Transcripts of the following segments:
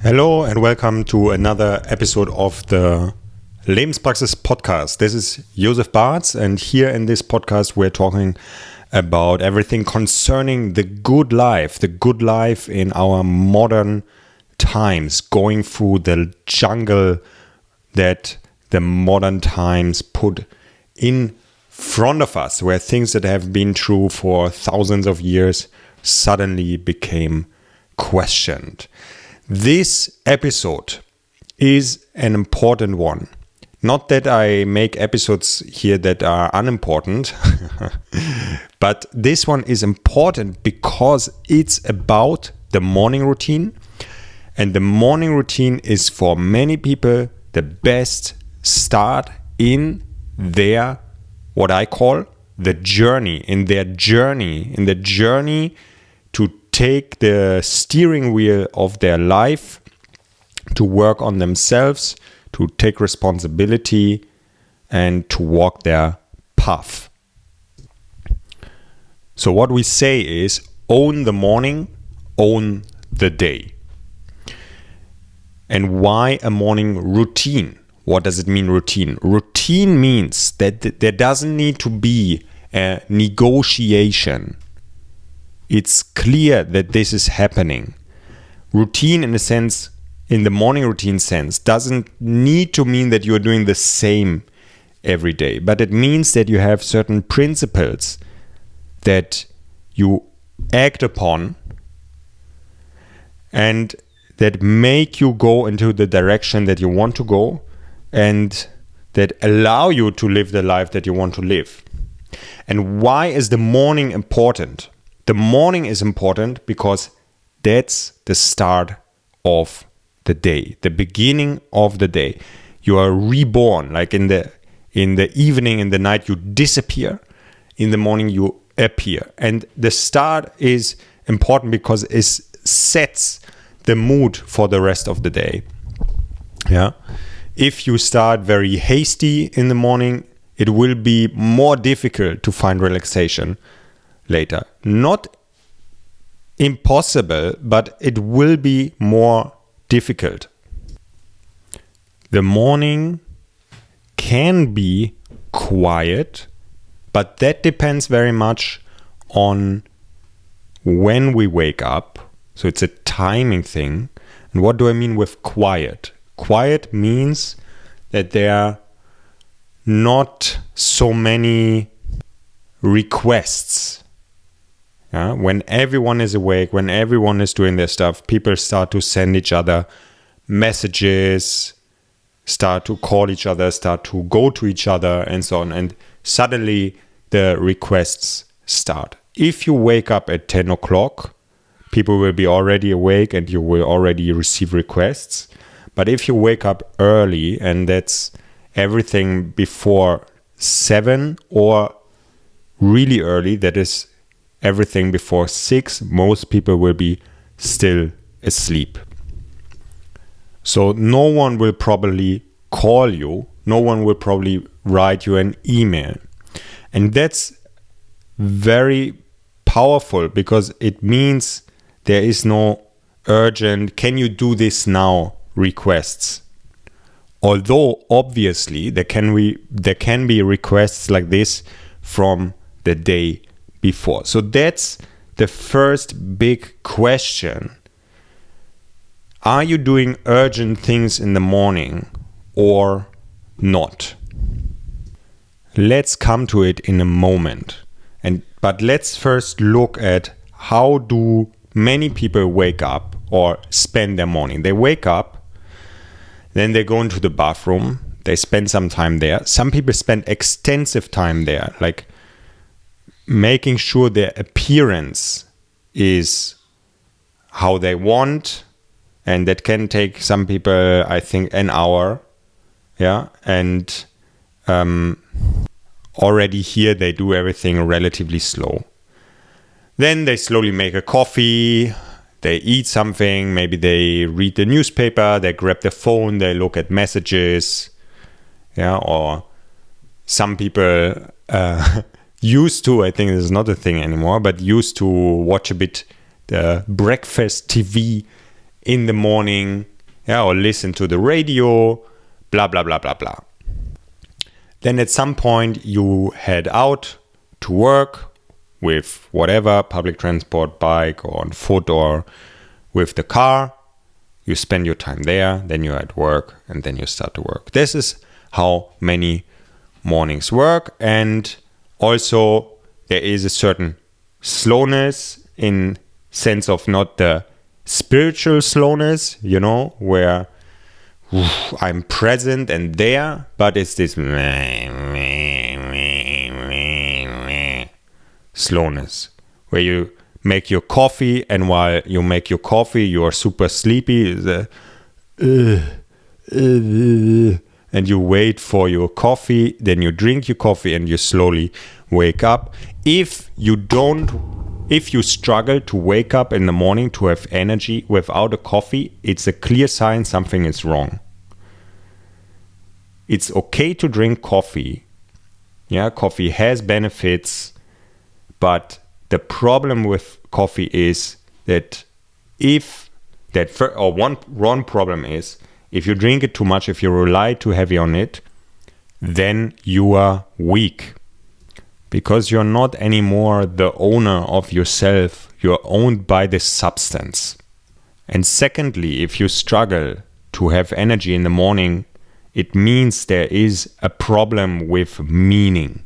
Hello and welcome to another episode of the Lebenspraxis podcast. This is Josef Bartz, and here in this podcast we're talking about everything concerning the good life in our modern times, going through the jungle that the modern times put in front of us, where things that have been true for thousands of years suddenly became questioned. This episode is an important one. Not that I make episodes here that are unimportant, but this one is important because it's about the morning routine. And the morning routine is for many people the best start in their, what I call the journey, in the journey to take the steering wheel of their life, to work on themselves, to take responsibility, and to walk their path. So what we say is, own the morning, own the day. And why a morning routine? What does it mean, routine? Routine means that there doesn't need to be a negotiation. It's clear that this is happening. Routine, in a sense, in the morning routine sense, doesn't need to mean that you're doing the same every day, but it means that you have certain principles that you act upon and that make you go into the direction that you want to go and that allow you to live the life that you want to live. And why is the morning important? The morning is important because that's the start of the day, the beginning of the day. You are reborn, like in the evening, in the night, you disappear. In the morning, you appear. And the start is important because it sets the mood for the rest of the day. Yeah. If you start very hasty in the morning, it will be more difficult to find relaxation later. Not impossible, but it will be more difficult. The morning can be quiet, but that depends very much on when we wake up. So it's a timing thing. And what do I mean with quiet? Quiet means that there are not so many requests. When everyone is awake, when everyone is doing their stuff, people start to send each other messages, start to call each other, start to go to each other, and so on. And suddenly the requests start. If you wake up at 10 o'clock, people will be already awake and you will already receive requests. But if you wake up early, and that's everything before 7 or really early, that is everything before 6, most people will be still asleep. So no one will probably call you. No one will probably write you an email. And that's very powerful because it means there is no urgent, can you do this now requests. Although obviously there can be requests like this from the day before. So that's the first big question. Are you doing urgent things in the morning or not? Let's come to it in a moment. But let's first look at how do many people wake up or spend their morning. They wake up, then they go into the bathroom, they spend some time there. Some people spend extensive time there, like making sure their appearance is how they want, and that can take some people, I think, an hour. Yeah, and already here they do everything relatively slow. Then they slowly make a coffee, they eat something, maybe they read the newspaper, they grab their phone, they look at messages. Yeah, or some people used to, I think this is not a thing anymore, but used to watch a bit the breakfast TV in the morning Yeah, or listen to the radio, blah, blah, blah, blah, blah. Then at some point you head out to work with whatever, public transport, bike, or on foot, or with the car. You spend your time there, then you're at work, and then you start to work. This is how many mornings work. And also there is a certain slowness, in sense of not the spiritual slowness, where I'm present and there, but it's this slowness where you make your coffee, and while you make your coffee you are super sleepy, and you wait for your coffee, then you drink your coffee and you slowly wake up. If you struggle to wake up in the morning to have energy without a coffee, it's a clear sign something is wrong. It's okay to drink coffee. Yeah, coffee has benefits, but the problem with coffee is that one problem is, if you drink it too much, if you rely too heavy on it, then you are weak. Because you're not anymore the owner of yourself, you're owned by this substance. And secondly, if you struggle to have energy in the morning, it means there is a problem with meaning.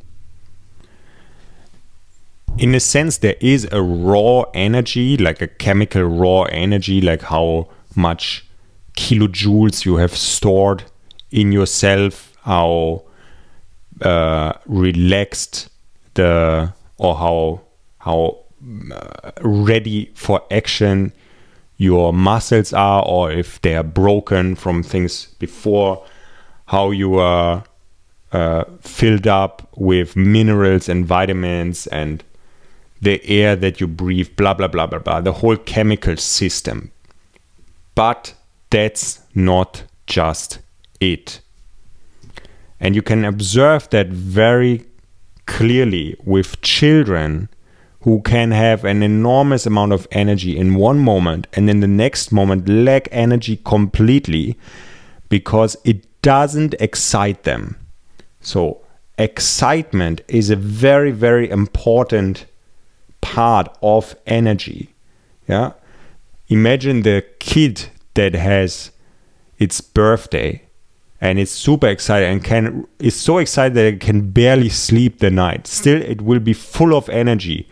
In a sense, there is a raw energy, like a chemical raw energy, like how much kilojoules you have stored in yourself, how relaxed how ready for action your muscles are, or if they are broken from things before, how you are filled up with minerals and vitamins and the air that you breathe, blah, blah, blah, blah, blah, the whole chemical system. But that's not just it. And you can observe that very clearly with children who can have an enormous amount of energy in one moment and in the next moment lack energy completely because it doesn't excite them. So excitement is a very, very important part of energy. Yeah. Imagine the kid that has its birthday and it's super excited and is so excited that it can barely sleep the night. Still, it will be full of energy,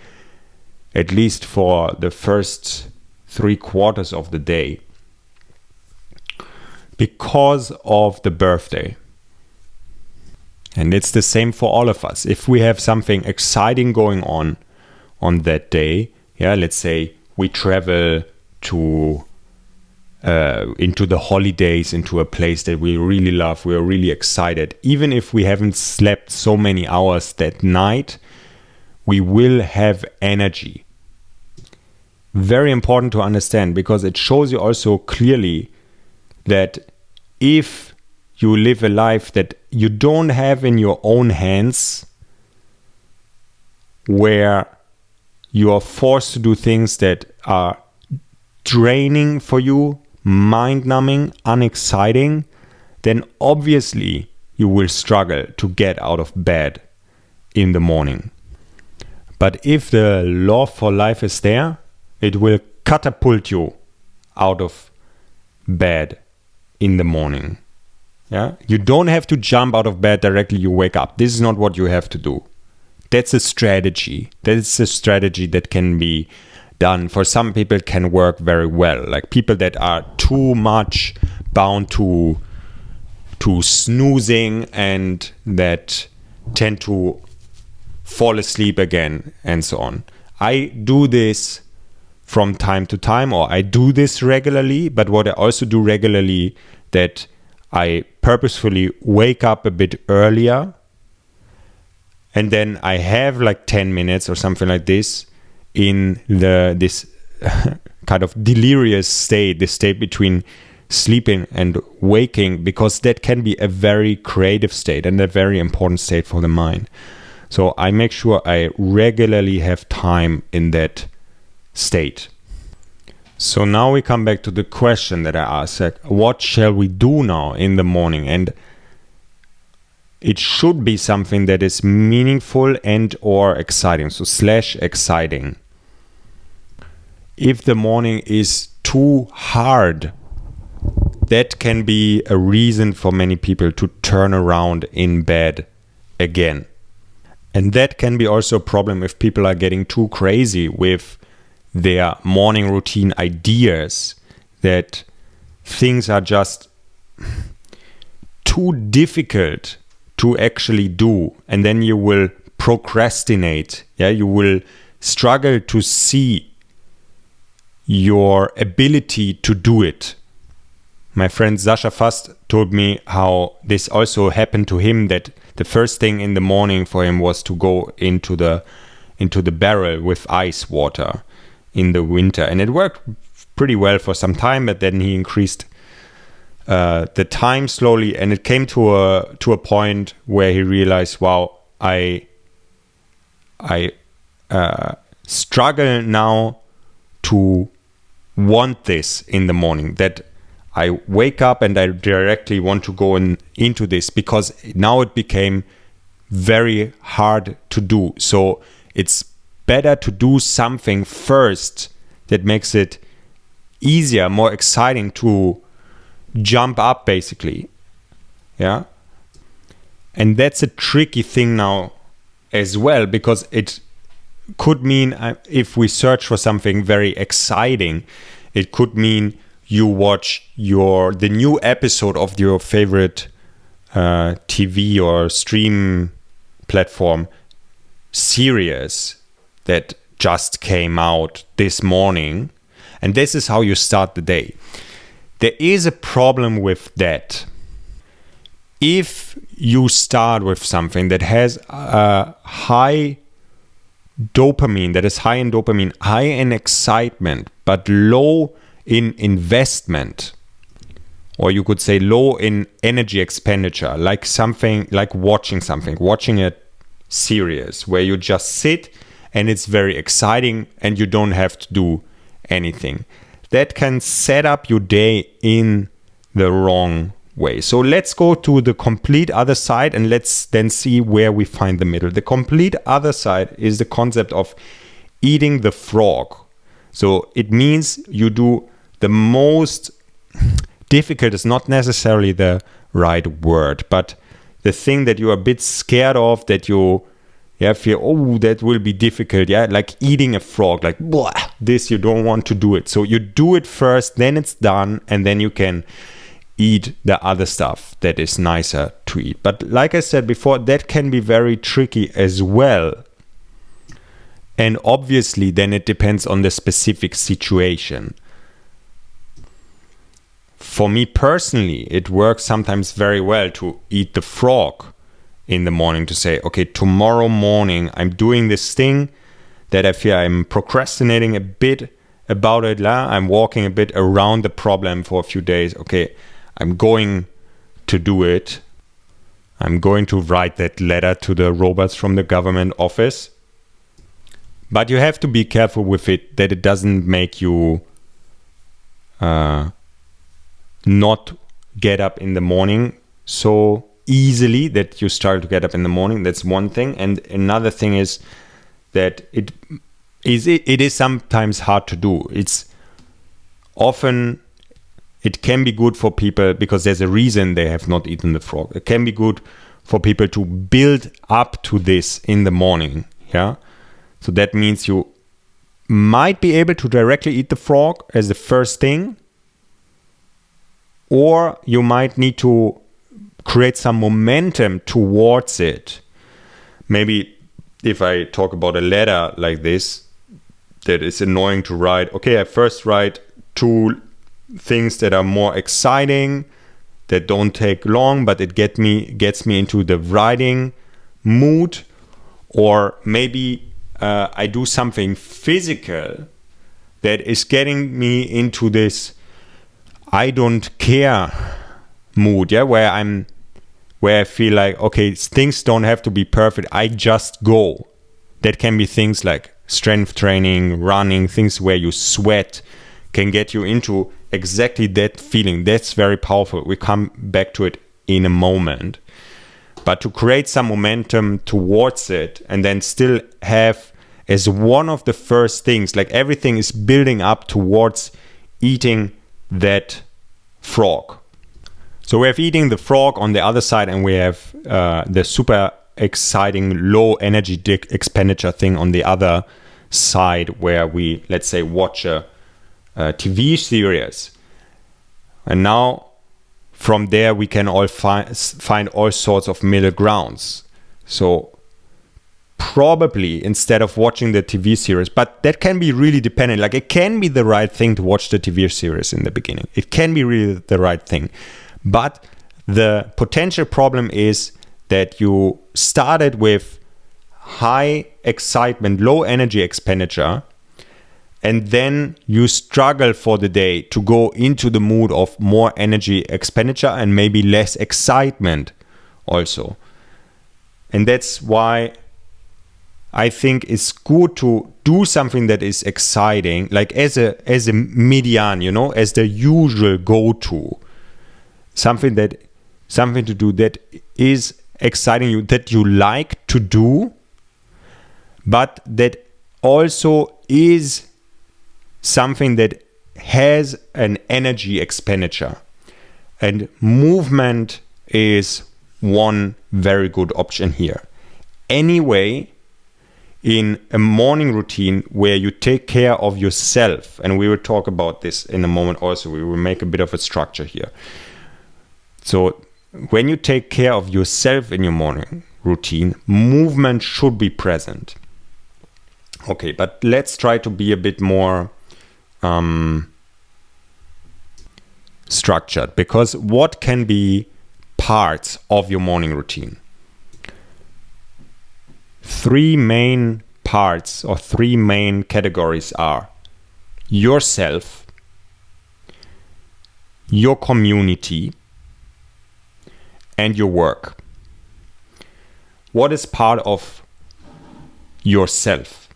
at least for the first 3/4 of the day, because of the birthday. And it's the same for all of us. If we have something exciting going on that day, yeah, let's say we travel to into the holidays, into a place that we really love, we're really excited. Even if we haven't slept so many hours that night, we will have energy. Very important to understand, because it shows you also clearly that if you live a life that you don't have in your own hands, where you are forced to do things that are draining for you, mind-numbing, unexciting, then obviously you will struggle to get out of bed in the morning. But if the love for life is there, it will catapult you out of bed in the morning. Yeah? You don't have to jump out of bed directly you wake up. This is not what you have to do. That's a strategy. That's a strategy that can be done. For some people, it can work very well. Like people that are too much bound to snoozing and that tend to fall asleep again and so on. I do this from time to time, or I do this regularly, but what I also do regularly, that I purposefully wake up a bit earlier, and then I have like 10 minutes or something like this in this kind of delirious state, the state between sleeping and waking, because that can be a very creative state and a very important state for the mind. So I make sure I regularly have time in that state. So now we come back to the question that I asked, like, what shall we do now in the morning? And it should be something that is meaningful and or exciting. So / exciting. If the morning is too hard, that can be a reason for many people to turn around in bed again. And that can be also a problem if people are getting too crazy with their morning routine ideas, that things are just too difficult to actually do, and then you will procrastinate. You will struggle to see your ability to do it. My friend Sascha Fast told me how this also happened to him, that the first thing in the morning for him was to go into the barrel with ice water in the winter, and it worked pretty well for some time, but then he increased the time slowly, and it came to a point where he realized, wow, I struggle now to want this in the morning, that I wake up and I directly want to go into this, because now it became very hard to do. So it's better to do something first that makes it easier, more exciting to jump up, basically. Yeah. And that's a tricky thing now as well, because it could mean, if we search for something very exciting, it could mean you watch the new episode of your favorite TV or stream platform series that just came out this morning, and this is how you start the day. There is a problem with that. If you start with something that has a high dopamine, that is high in dopamine, high in excitement, but low in investment, or you could say low in energy expenditure, like watching a series where you just sit and it's very exciting and you don't have to do anything, that can set up your day in the wrong way. So let's go to the complete other side, and let's then see where we find the middle. The complete other side is the concept of eating the frog. So it means you do the most difficult, is not necessarily the right word, but the thing that you're a bit scared of, that you feel, oh, that will be difficult. Like eating a frog, like, blah, this, you don't want to do it. So you do it first, then it's done, and then you can eat the other stuff that is nicer to eat. But like I said before, that can be very tricky as well. And obviously, then it depends on the specific situation. For me personally, it works sometimes very well to eat the frog in the morning, to say, okay, tomorrow morning I'm doing this thing that I feel I'm procrastinating a bit about it. I'm walking a bit around the problem for a few days. Okay, I'm going to do it. I'm going to write that letter to the robots from the government office. But you have to be careful with it, that it doesn't make you not get up in the morning so easily that you start to get up in the morning. That's one thing. And another thing is that it is sometimes hard to do. It can be good for people because there's a reason they have not eaten the frog. It can be good for people to build up to this in the morning. Yeah. So that means you might be able to directly eat the frog as the first thing, or you might need to create some momentum towards it. Maybe if I talk about a letter like this, that is annoying to write. Okay, I first write 2 things that are more exciting, that don't take long, but it gets me into the writing mood. Or maybe I do something physical that is getting me into this I don't care mood, where I feel like, okay, things don't have to be perfect, I just go. That can be things like strength training, running, things where you sweat, can get you into exactly that feeling. That's very powerful. We come back to it in a moment. But to create some momentum towards it and then still have as one of the first things, like everything is building up towards eating that frog. So we have eating the frog on the other side, and we have the super exciting low energy expenditure thing on the other side, where we, let's say, watch a TV series. And now from there we can all find all sorts of middle grounds. So probably instead of watching the TV series, but that can be really dependent. Like, it can be the right thing to watch the TV series in the beginning. It can be really the right thing. But the potential problem is that you started with high excitement, low energy expenditure, and then you struggle for the day to go into the mood of more energy expenditure and maybe less excitement also. And that's why I think it's good to do something that is exciting, like as a median, you know, as the usual go-to. Something to do that is exciting you, that you like to do, but that also is something that has an energy expenditure. And movement is one very good option here. Anyway, in a morning routine where you take care of yourself, and we will talk about this in a moment also, we will make a bit of a structure here. So when you take care of yourself in your morning routine, movement should be present. Okay, but let's try to be a bit more structured, because what can be parts of your morning routine? Three main parts or three main categories are yourself, your community, and your work. What is part of yourself?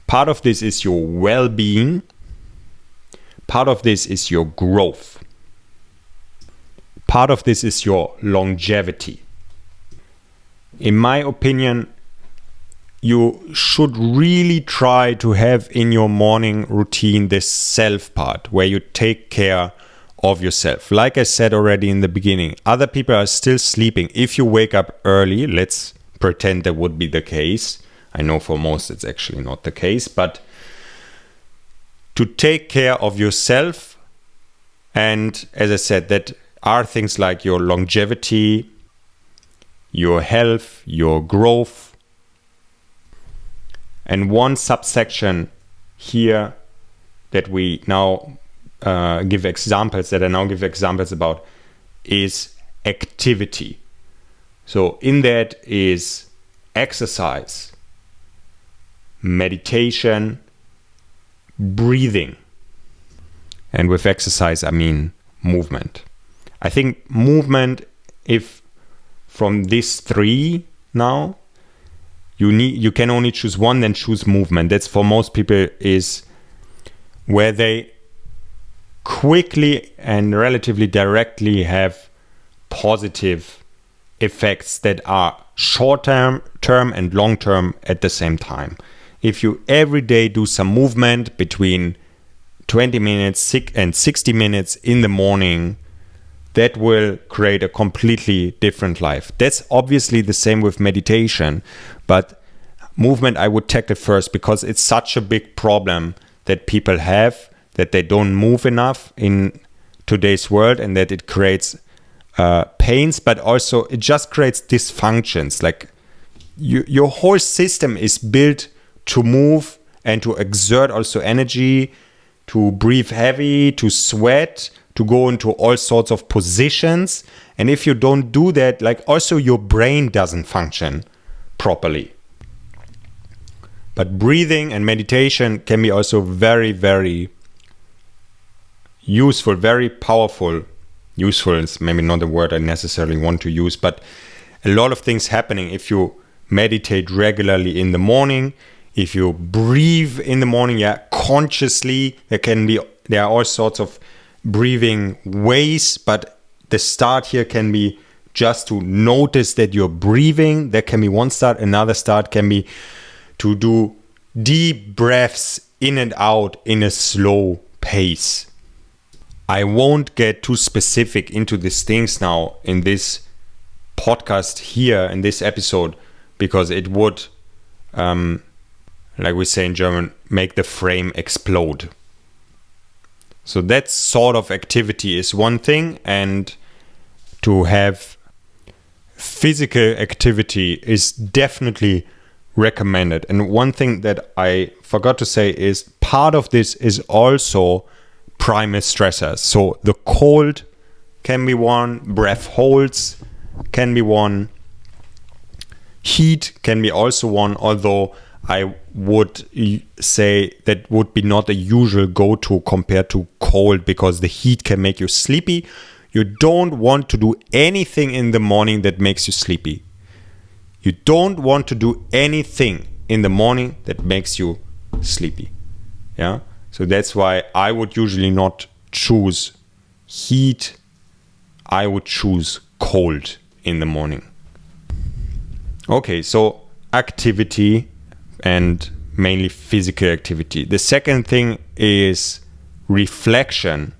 Part of this is your well-being. Part of this is your growth. Part of this is your longevity. In my opinion, you should really try to have in your morning routine this self part where you take care of yourself. Like I said already in the beginning, other people are still sleeping. If you wake up early, let's pretend that would be the case. I know for most it's actually not the case, but to take care of yourself, and as I said, that are things like your longevity, your health, your growth. And one subsection here that we now give examples about is activity. So in that is exercise, meditation, breathing. And with exercise, I mean movement. I think movement, if from these three now, you can only choose one, then choose movement. That's for most people is where they quickly and relatively directly have positive effects that are short-term and long-term at the same time. If you every day do some movement between 20 minutes and 60 minutes in the morning, that will create a completely different life. That's obviously the same with meditation, but movement I would tackle first because it's such a big problem that people have, that they don't move enough in today's world, and that it creates pains, but also it just creates dysfunctions. Like your whole system is built to move and to exert also energy, to breathe heavy, to sweat, to go into all sorts of positions. And if you don't do that, like also your brain doesn't function properly. But breathing and meditation can be also very, very useful, very powerful. Useful is maybe not a word I necessarily want to use, but a lot of things happening if you meditate regularly in the morning. If you breathe in the morning, consciously, there are all sorts of breathing ways, but the start here can be just to notice that you're breathing. That can be one start. Another start can be to do deep breaths in and out in a slow pace. I won't get too specific into these things now in this podcast here, in this episode, because it would, like we say in German, make the frame explode. So that sort of activity is one thing, and to have physical activity is definitely recommended. And one thing that I forgot to say is part of this is also primal stressors. So the cold can be one, breath holds can be one, heat can be also one, although I would say that would be not a usual go-to compared to cold, because the heat can make you sleepy. You don't want to do anything in the morning that makes you sleepy. You don't want to do anything in the morning that makes you sleepy. Yeah. So that's why I would usually not choose heat. I would choose cold in the morning. Okay, so activity, and mainly physical activity. The second thing is reflection.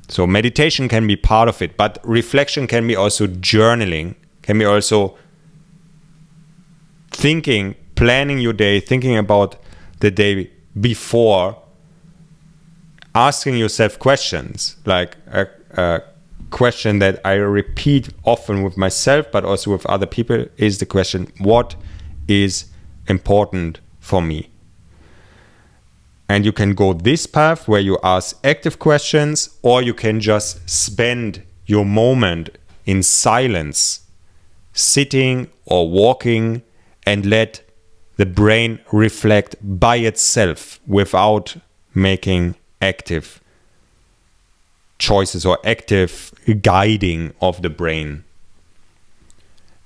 So meditation can be part of it, but reflection can be also journaling, can be also thinking, planning your day, thinking about the day before, asking yourself questions, like a question that I repeat often with myself, but also with other people, is the question, what is important for me? And you can go this path where you ask active questions, or you can just spend your moment in silence, sitting or walking, and let the brain reflect by itself without making active choices or active guiding of the brain.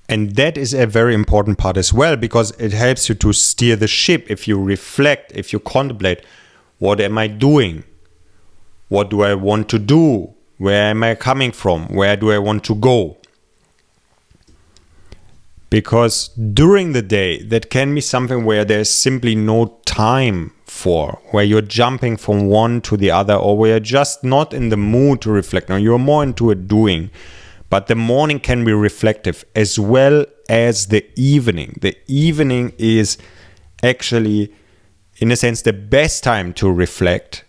And that is a very important part as well, because it helps you to steer the ship. If you reflect, if you contemplate, what am I doing? What do I want to do? Where am I coming from? Where do I want to go? Because during the day, that can be something where there's simply no time for, where you're jumping from one to the other, or where you're just not in the mood to reflect. Now, you're more into a doing. But the morning can be reflective as well as the evening. The evening is actually, in a sense, the best time to reflect,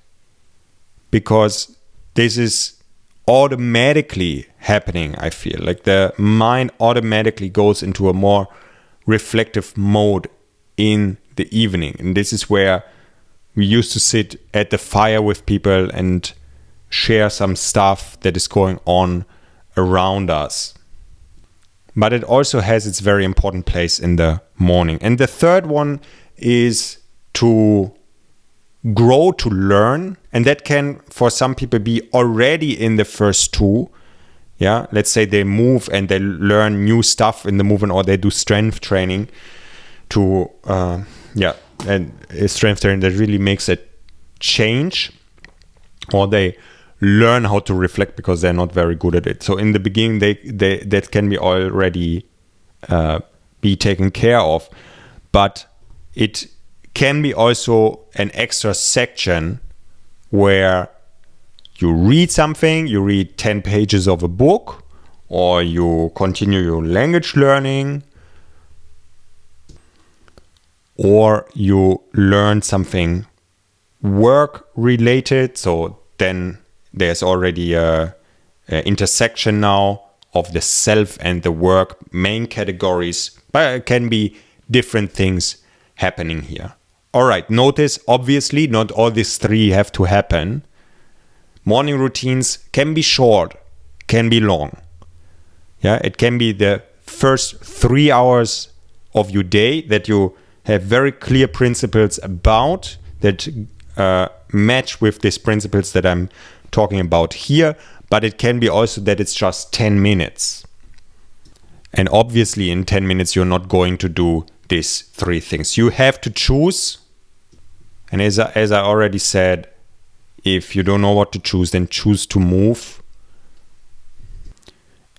because this is automatically happening, I feel. Like the mind automatically goes into a more reflective mode in the evening. And this is where we used to sit at the fire with people and share some stuff that is going on around us. But it also has its very important place in the morning. And the third one is to grow, to learn. And that can, for some people, be already in the first two. Yeah, let's say they move and they learn new stuff in the movement, or they do strength training to, and strength training that really makes a change, or they learn how to reflect because they're not very good at it. So in the beginning, they that can be already be taken care of, but it can be also an extra section where you read something, you read 10 pages of a book, or you continue your language learning, or you learn something work related. So then there's already a intersection now of the self and the work main categories, but it can be different things happening here. All right, notice, obviously, not all these three have to happen. Morning routines can be short, can be long. Yeah, it can be the first 3 hours of your day that you have very clear principles about, that match with these principles that I'm talking about here, but it can be also that it's just 10 minutes. And obviously in 10 minutes, you're not going to do these three things. You have to choose And as I already said, if you don't know what to choose, then choose to move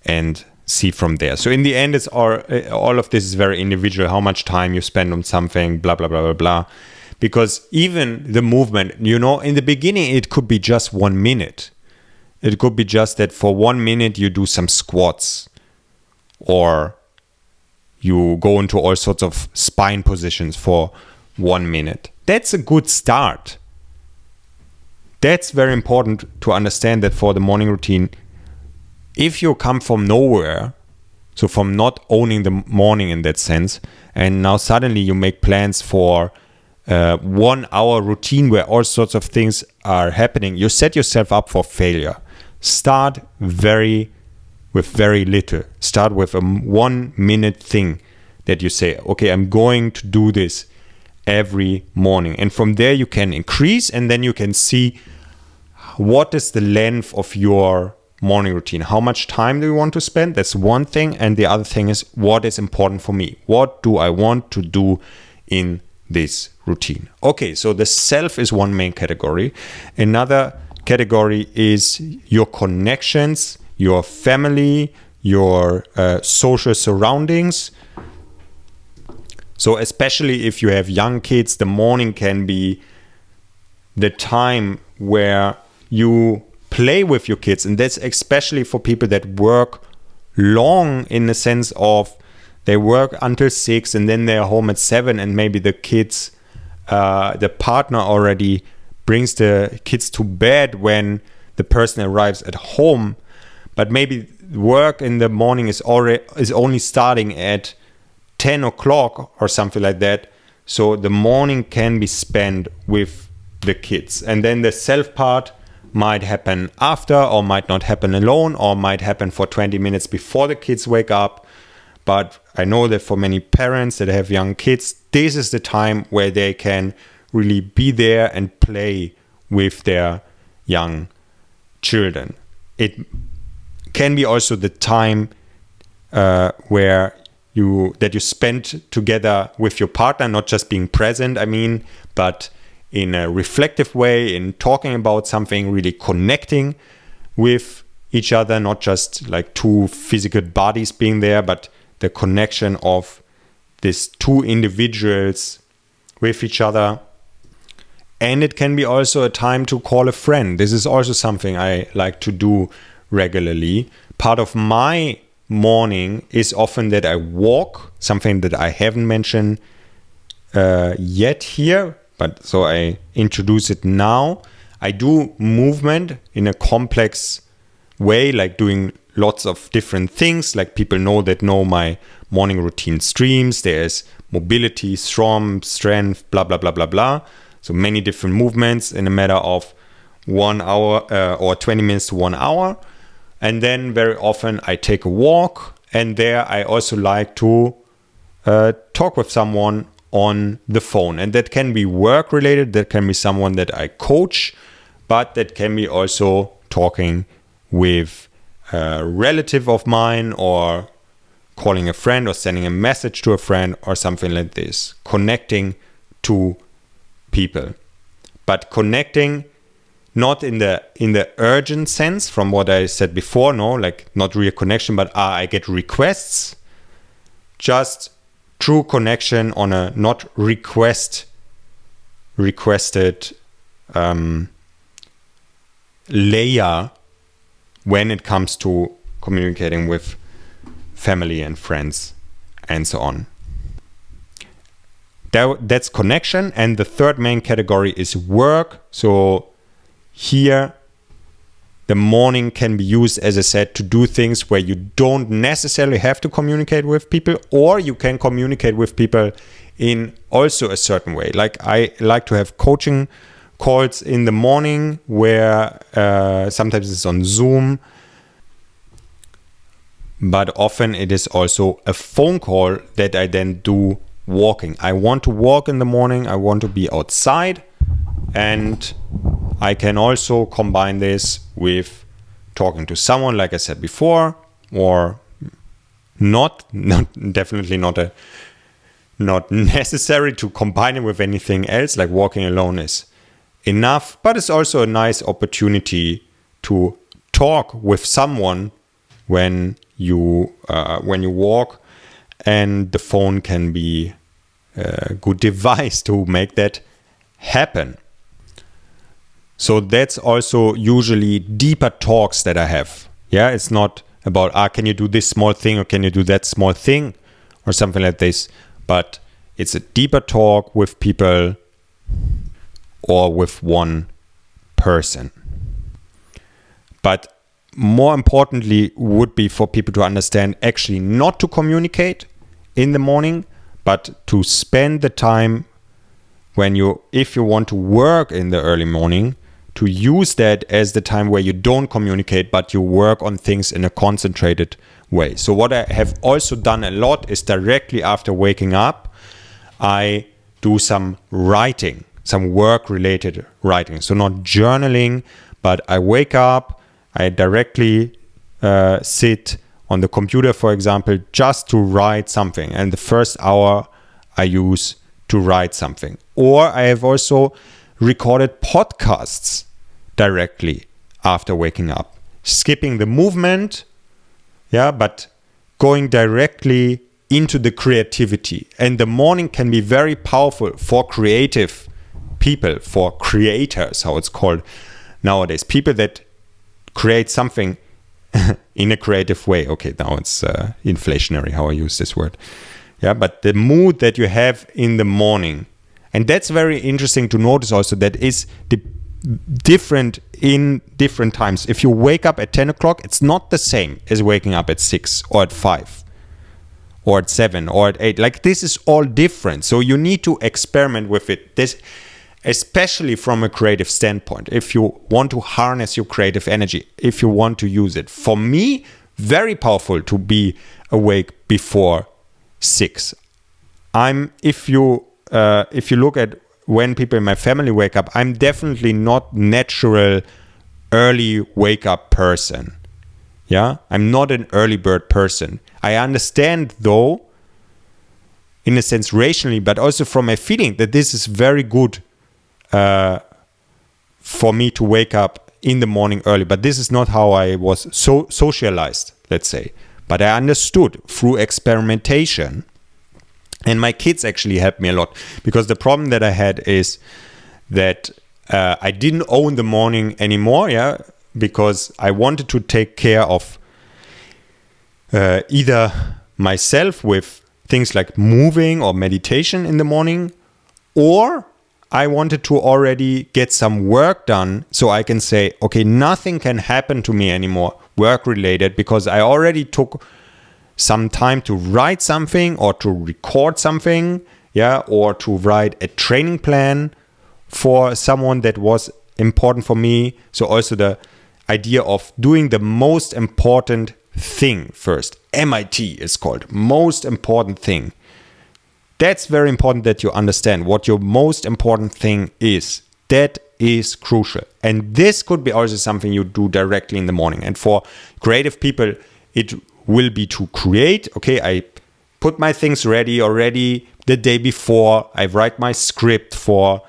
and see from there. So in the end, it's all of this is very individual, how much time you spend on something, blah, blah, blah, blah, blah. Because even the movement, in the beginning, it could be just 1 minute. It could be just that for 1 minute, you do some squats, or you go into all sorts of spine positions for 1 minute. That's a good start. That's very important to understand, that for the morning routine, if you come from nowhere, so from not owning the morning in that sense, and now suddenly you make plans for 1 hour routine where all sorts of things are happening, you set yourself up for failure. Start with very little. Start with a 1 minute thing that you say, okay, I'm going to do this every morning. And from there you can increase, and then you can see what is the length of your morning routine. How much time do you want to spend? That's one thing. And the other thing is, what is important for me? What do I want to do in this routine? Okay, so the self is one main category. Another category is your connections, your family, your social surroundings. So especially if you have young kids, the morning can be the time where you play with your kids. And that's especially for people that work long, in the sense of they work until 6 and then they're home at 7, and maybe the kids, the partner already brings the kids to bed when the person arrives at home. But maybe work in the morning is only starting at 10 o'clock or something like that. So the morning can be spent with the kids. And then the self part might happen after, or might not happen alone, or might happen for 20 minutes before the kids wake up. But I know that for many parents that have young kids, this is the time where they can really be there and play with their young children. It can be also the time where you spend together with your partner, not just being present, but in a reflective way, in talking about something, really connecting with each other, not just like two physical bodies being there, but the connection of these two individuals with each other. And it can be also a time to call a friend. This is also something I like to do regularly. Part of my morning is often that I walk, something that I haven't mentioned yet here, but so I introduce it now. I do movement in a complex way, like doing lots of different things. Like people know my morning routine streams. There's mobility, strength, blah, blah, blah, blah, blah. So many different movements in a matter of 1 hour or 20 minutes to 1 hour. And then very often I take a walk, and there I also like to talk with someone on the phone. And that can be work related, that can be someone that I coach, but that can be also talking with a relative of mine, or calling a friend, or sending a message to a friend, or something like this. Connecting to people, but connecting not in the urgent sense from what I said before, no, like not real connection, but I get requests, just true connection on a not requested layer when it comes to communicating with family and friends and so on. That's connection. And the third main category is work. So here, the morning can be used, as I said, to do things where you don't necessarily have to communicate with people, or you can communicate with people in also a certain way. Like I like to have coaching calls in the morning where sometimes it's on Zoom, but often it is also a phone call that I then do walking. I want to walk in the morning. I want to be outside, and I can also combine this with talking to someone, like I said before, or definitely not a not necessary to combine it with anything else, like walking alone is enough, but it's also a nice opportunity to talk with someone when you walk, and the phone can be a good device to make that happen. So that's also usually deeper talks that I have. Yeah, it's not about, can you do this small thing or can you do that small thing or something like this, but it's a deeper talk with people or with one person. But more importantly would be for people to understand actually not to communicate in the morning, but to spend the time if you want to work in the early morning, to use that as the time where you don't communicate, but you work on things in a concentrated way. So what I have also done a lot is directly after waking up, I do some writing, some work-related writing. So not journaling, but I wake up, I directly sit on the computer, for example, just to write something. And the first hour I use to write something. Or I have also recorded podcasts directly after waking up, skipping the movement, but going directly into the creativity. And the morning can be very powerful for creative people, for creators, how it's called nowadays, people that create something in a creative way. Okay, now it's inflationary how I use this word. But the mood that you have in the morning, and that's very interesting to notice also, that is different in different times. If you wake up at 10 o'clock, it's not the same as waking up at 6 or at 5 or at 7 or at 8. Like, this is all different. So you need to experiment with it. This, especially from a creative standpoint, if you want to harness your creative energy, if you want to use it. For me, very powerful to be awake before 6. If you look at when people in my family wake up, I'm definitely not natural early wake up person. I'm not an early bird person. I understand, though, in a sense rationally, but also from my feeling, that this is very good for me to wake up in the morning early. But this is not how I was so socialized, let's say. But I understood through experimentation. And my kids actually helped me a lot, because the problem that I had is that I didn't own the morning anymore, because I wanted to take care of either myself with things like moving or meditation in the morning, or I wanted to already get some work done so I can say, okay, nothing can happen to me anymore work related, because I already took some time to write something or to record something, or to write a training plan for someone that was important for me. So also the idea of doing the most important thing first. MIT is called most important thing. That's very important that you understand what your most important thing is. That is crucial. And this could be also something you do directly in the morning. And for creative people, it will be to create. Okay, I put my things ready already the day before. I write my script for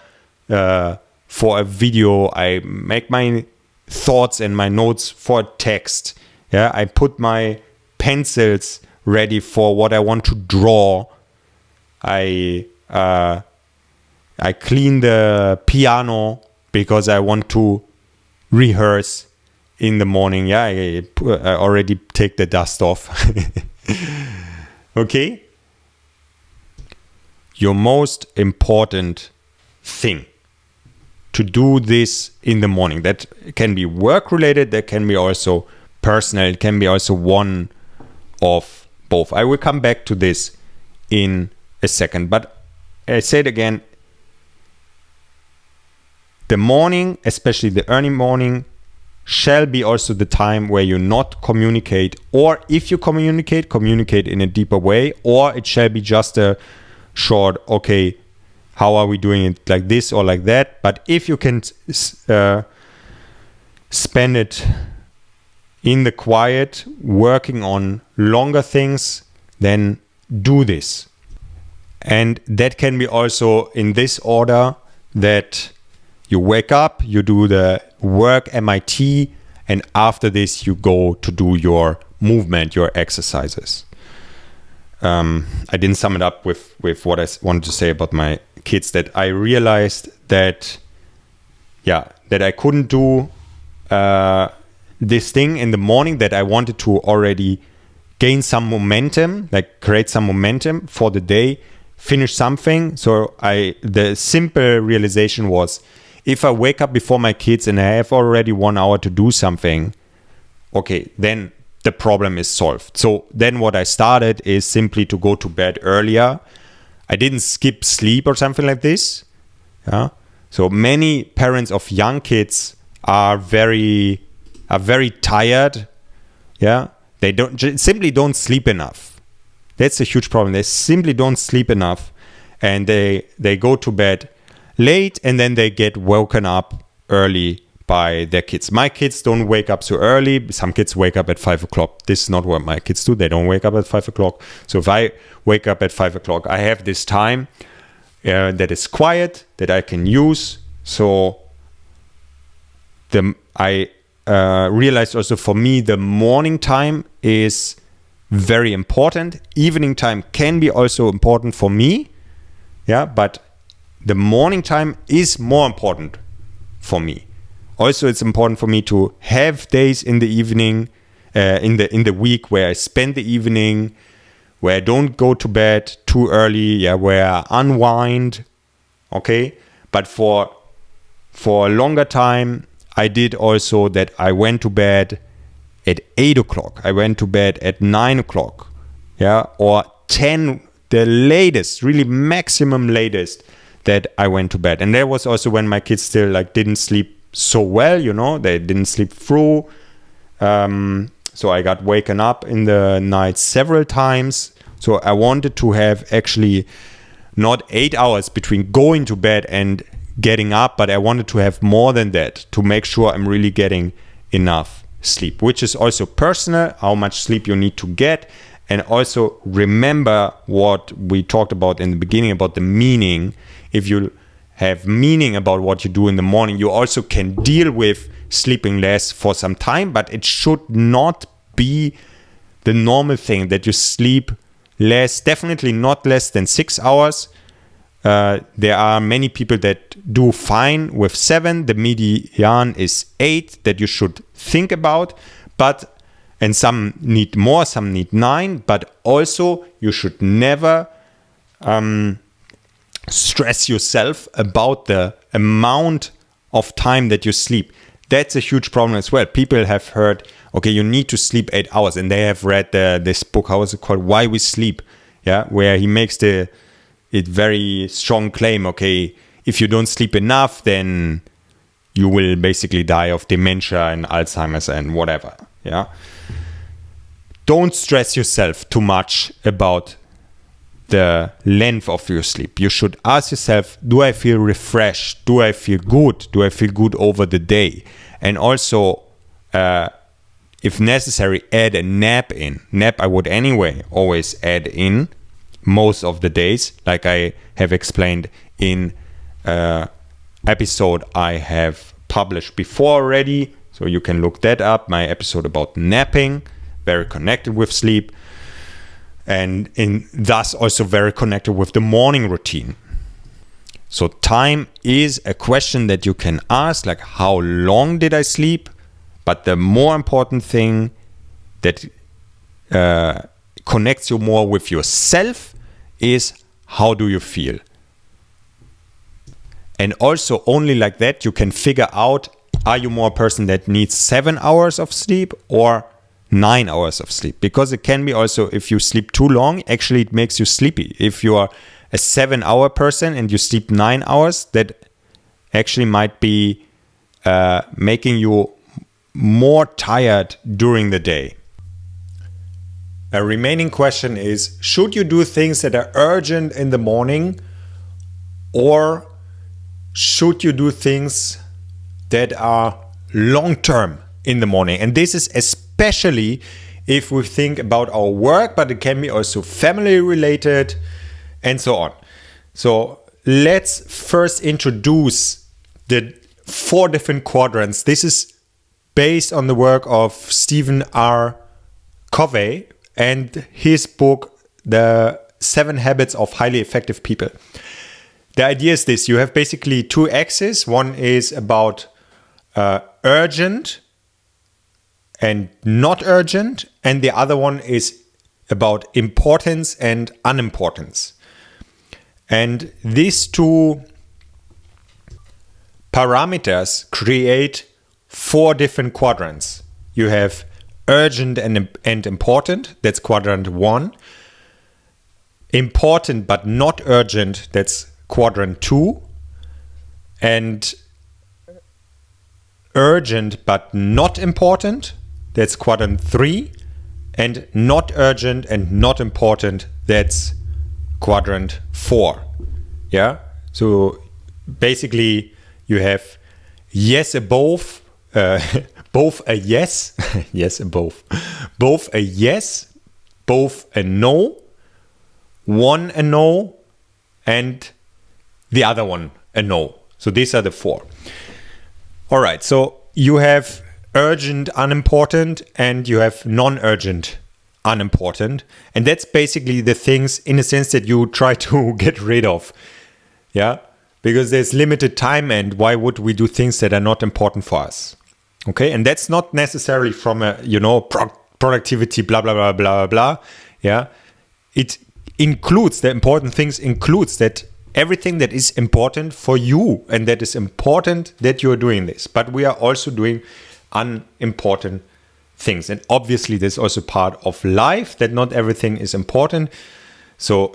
a video. I make my thoughts and my notes for text. I put my pencils ready for what I want to draw. I clean the piano because I want to rehearse in the morning. I already take the dust off. Okay? Your most important thing to do this in the morning. That can be work related, that can be also personal, it can be also one of both. I will come back to this in a second, but I say it again, the morning, especially the early morning, shall be also the time where you not communicate, or if you communicate in a deeper way, or it shall be just a short, okay, how are we doing it, like this or like that. But if you can spend it in the quiet, working on longer things, then do this. And that can be also in this order, that you wake up, you do the work MIT, and after this you go to do your movement, your exercises. I didn't sum it up with what I wanted to say about my kids, that I realized that I couldn't do this thing in the morning, that I wanted to already gain some momentum, like create some momentum for the day, finish something. So the simple realization was, if I wake up before my kids and I have already 1 hour to do something, okay, then the problem is solved. So then what I started is simply to go to bed earlier. I didn't skip sleep or something like this. Yeah. So many parents of young kids are very tired. Yeah. They simply don't sleep enough. That's a huge problem. They simply don't sleep enough, and they go to bed late, and then they get woken up early by their kids. My kids don't wake up so early. Some kids wake up at 5 o'clock. This is not what my kids do. They don't wake up at 5 o'clock. So if I wake up at 5 o'clock, I have this time that is quiet, that I can use. So I realized also, for me, the morning time is very important. Evening time can be also important for me. Yeah, but the morning time is more important for me. Also, it's important for me to have days in the evening, in the week, where I spend the evening, where I don't go to bed too early, where I unwind. Okay, but for a longer time, I did also that I went to bed at 8 o'clock. I went to bed at 9 o'clock, or 10, the latest, really maximum latest, that I went to bed. And that was also when my kids still didn't sleep so well, they didn't sleep through. So I got waken up in the night several times. So I wanted to have actually not 8 hours between going to bed and getting up, but I wanted to have more than that, to make sure I'm really getting enough sleep, which is also personal, how much sleep you need to get. And also remember what we talked about in the beginning about the meaning. If you have meaning about what you do in the morning, you also can deal with sleeping less for some time, but it should not be the normal thing that you sleep less, definitely not less than 6 hours. There are many people that do fine with 7. The median is 8 that you should think about, and some need more, some need 9, but also you should never stress yourself about the amount of time that you sleep. That's a huge problem as well. People have heard, okay, you need to sleep 8 hours, and they have read this book, how is it called? Why We Sleep, where he makes it very strong claim, okay, if you don't sleep enough, then you will basically die of dementia and Alzheimer's and whatever. Don't stress yourself too much about the length of your sleep. You should ask yourself, do I feel refreshed? Do I feel good? Do I feel good over the day? And also, if necessary, add a nap in. Nap I would anyway always add in most of the days, like I have explained in episode I have published before already. So you can look that up, my episode about napping, very connected with sleep, and thus also very connected with the morning routine. So time is a question that you can ask, like how long did I sleep? But the more important thing that connects you more with yourself is how do you feel? And also only like that you can figure out, are you more a person that needs 7 hours of sleep or 9 hours of sleep? Because it can be also, if you sleep too long, actually it makes you sleepy. If you are a 7-hour person and you sleep 9 hours, that actually might be making you more tired during the day. A remaining question is, should you do things that are urgent in the morning, or should you do things that are long-term in the morning? And this is especially if we think about our work, but it can be also family related. and so on. So let's first introduce the 4 different quadrants. This is based on the work of Stephen R. Covey and his book, The 7 Habits of Highly Effective People. The idea is this: you have basically 2 axes. One is about urgent and not urgent, and the other one is about importance and unimportance. And these 2 parameters create 4 different quadrants. You have urgent and important, that's quadrant 1. Important but not urgent, that's quadrant 2. And urgent but not important, that's quadrant 3. And not urgent and not important, that's quadrant 4. Yeah, so basically you have yes above, both a yes, yes above, both a yes, both a no, one a no, and the other one a no. So these are the 4. All right, so you have urgent, unimportant, and you have non-urgent, unimportant. And that's basically the things, in a sense, that you try to get rid of. Yeah, because there's limited time, and why would we do things that are not important for us? Okay, and that's not necessarily from a, productivity, blah, blah, blah, blah, blah. Yeah, it includes, the important things includes that everything that is important for you and that is important that you're doing this. But we are also doing unimportant things. And obviously there's also part of life that not everything is important. So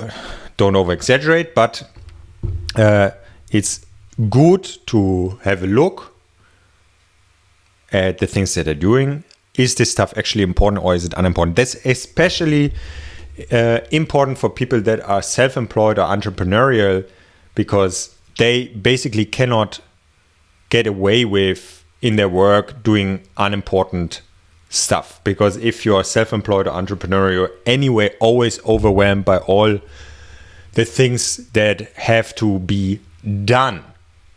don't over exaggerate, but it's good to have a look at the things that are doing. Is this stuff actually important or is it unimportant? That's especially important for people that are self-employed or entrepreneurial, because they basically cannot get away with in their work doing unimportant stuff. Because if you are self-employed or entrepreneurial, you're anyway always overwhelmed by all the things that have to be done.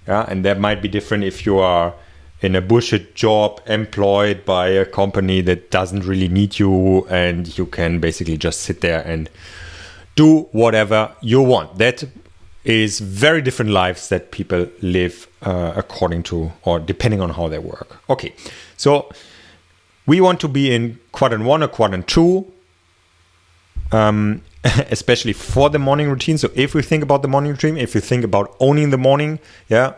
Yeah, and that might be different if you are in a bullshit job employed by a company that doesn't really need you, and you can basically just sit there and do whatever you want. That is very different lives that people live according to or depending on how they work. Okay, so we want to be in quadrant 1 or quadrant 2, especially for the morning routine. So if we think about the morning routine, if we think about owning the morning, yeah,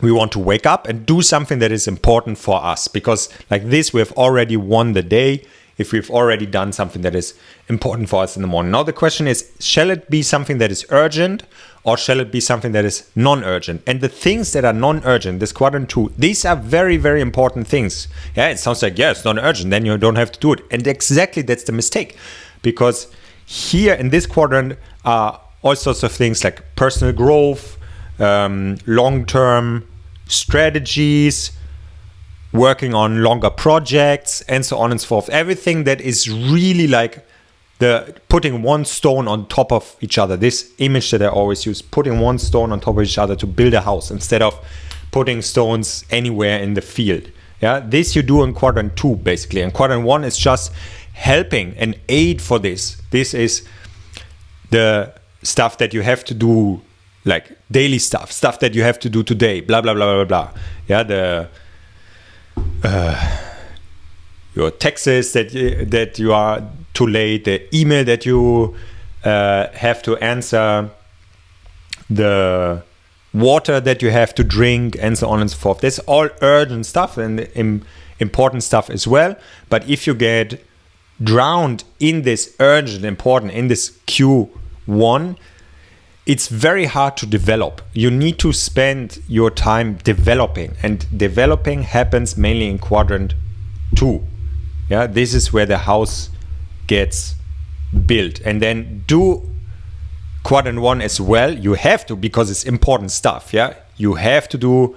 we want to wake up and do something that is important for us, because like this, we have already won the day if we've already done something that is important for us in the morning. Now the question is, shall it be something that is urgent or shall it be something that is non-urgent? And the things that are non-urgent, this quadrant 2, these are very, very important things. Yeah, it sounds like, yeah, it's non-urgent, then you don't have to do it. And exactly that's the mistake, because here in this quadrant are all sorts of things like personal growth, long-term strategies, working on longer projects, and so on and so forth. Everything that is really like the putting one stone on top of each other. This image that I always use, putting one stone on top of each other to build a house instead of putting stones anywhere in the field. Yeah, this you do in quadrant 2 basically. And quadrant 1 is just helping and aid for this. This is the stuff that you have to do, like daily stuff that you have to do today, blah, blah, blah, blah, blah. Yeah, your taxes that you are too late, the email that you have to answer, the water that you have to drink, and so on and so forth. That's all urgent stuff and important stuff as well. But if you get drowned in this urgent, important, in this Q1, it's very hard to develop. You need to spend your time developing, and developing happens mainly in quadrant 2. Yeah, this is where the house gets built. And then do quadrant 1 as well. You have to, because it's important stuff. Yeah, you have to do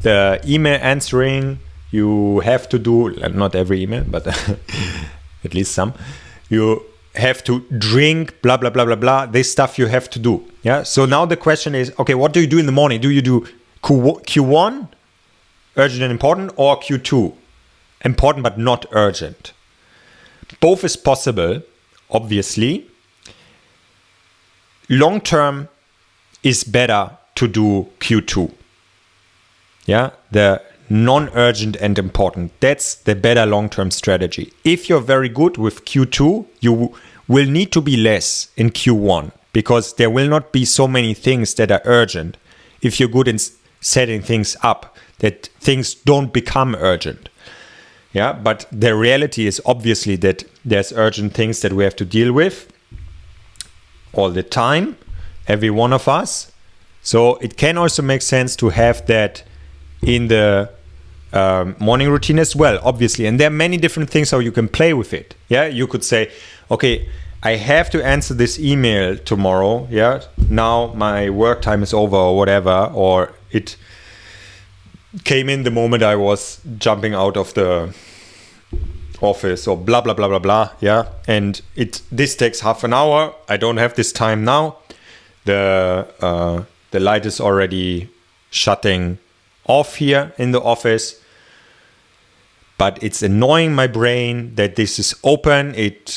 the email answering. You have to do, not every email, but at least some. You have to drink, blah, blah, blah, blah, blah. This stuff you have to do. Yeah. So now the question is, okay, what do you do in the morning? Do you do Q1, urgent and important, or Q2, important but not urgent? Both is possible, obviously. Long term is better to do Q2. Yeah, the non-urgent and important. That's the better long-term strategy. If you're very good with Q2, you will need to be less in Q1 because there will not be so many things that are urgent if you're good in setting things up, that things don't become urgent. Yeah, but the reality is obviously that there's urgent things that we have to deal with all the time, every one of us. So it can also make sense to have that in the morning routine as well, obviously. And there are many different things how you can play with it. Yeah, you could say, okay, I have to answer this email tomorrow. Yeah, now my work time is over or whatever, or it came in the moment I was jumping out of the office or blah, blah, blah, blah, blah. Yeah, and this takes half an hour. I don't have this time now. The light is already shutting off here in the office, but it's annoying my brain that this is open. It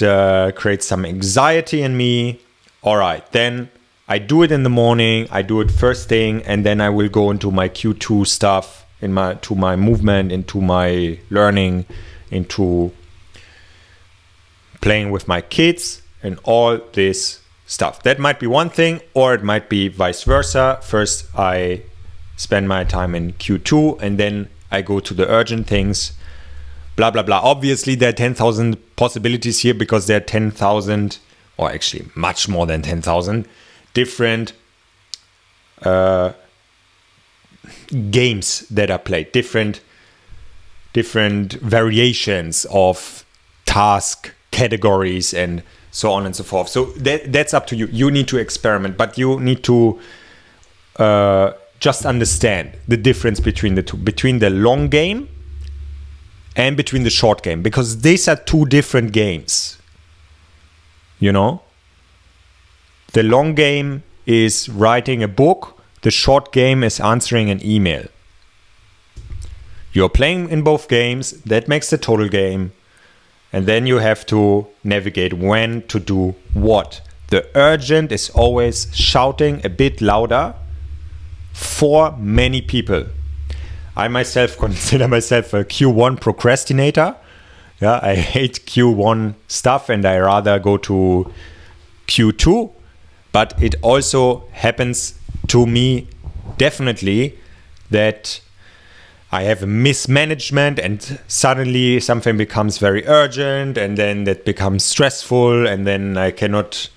creates some anxiety in me. All right, then I do it in the morning. I do it first thing, and then I will go into my Q2 stuff, to my movement, into my learning, into playing with my kids and all this stuff. That might be one thing, or it might be vice versa. First, I spend my time in Q2 and then I go to the urgent things, blah, blah, blah. Obviously, there are 10,000 possibilities here because there are 10,000, or actually much more than 10,000 different games that are played, different variations of task categories and so on and so forth. So that's up to you. You need to experiment, but you need to just understand the difference between the two, between the long game and between the short game, because these are two different games. You know, the long game is writing a book. The short game is answering an email. You're playing in both games. That makes the total game. And then you have to navigate when to do what. The urgent is always shouting a bit louder for many people. I myself consider myself a Q1 procrastinator. Yeah, I hate Q1 stuff and I rather go to Q2. But it also happens to me definitely that I have a mismanagement and suddenly something becomes very urgent and then that becomes stressful and then I cannot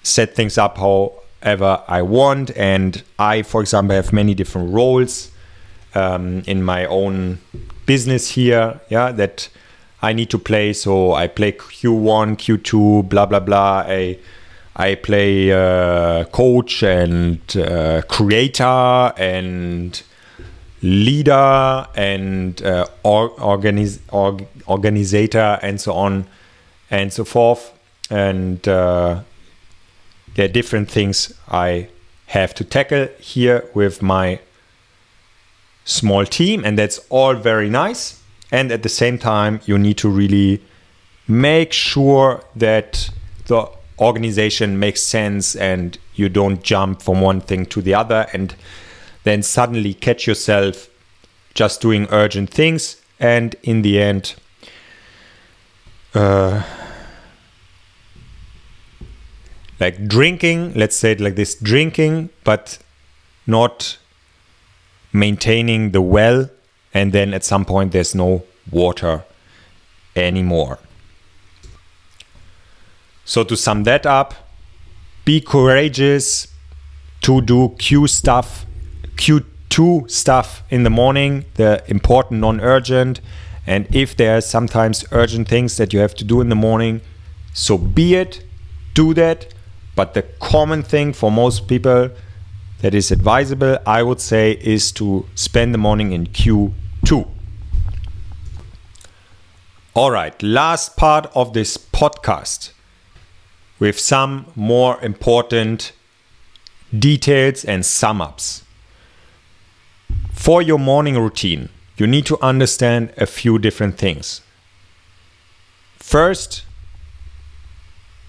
set things up however I want. And I, for example, have many different roles in my own business here, yeah, that I need to play. So I play Q1, Q2, blah, blah, blah. I play coach and creator and leader and organizer and so on and so forth. And there are different things I have to tackle here with my small team, and that's all very nice. And at the same time, you need to really make sure that the organization makes sense and you don't jump from one thing to the other and then suddenly catch yourself just doing urgent things, and in the end like drinking, let's say it like this, drinking but not maintaining the well, and then at some point there's no water anymore. So to sum that up, be courageous to do Q2 stuff in the morning, the important, non-urgent. And if there are sometimes urgent things that you have to do in the morning, so be it, do that. But the common thing for most people that is advisable, I would say, is to spend the morning in Q2. All right, last part of this podcast with some more important details and sum ups. For your morning routine, you need to understand a few different things. First,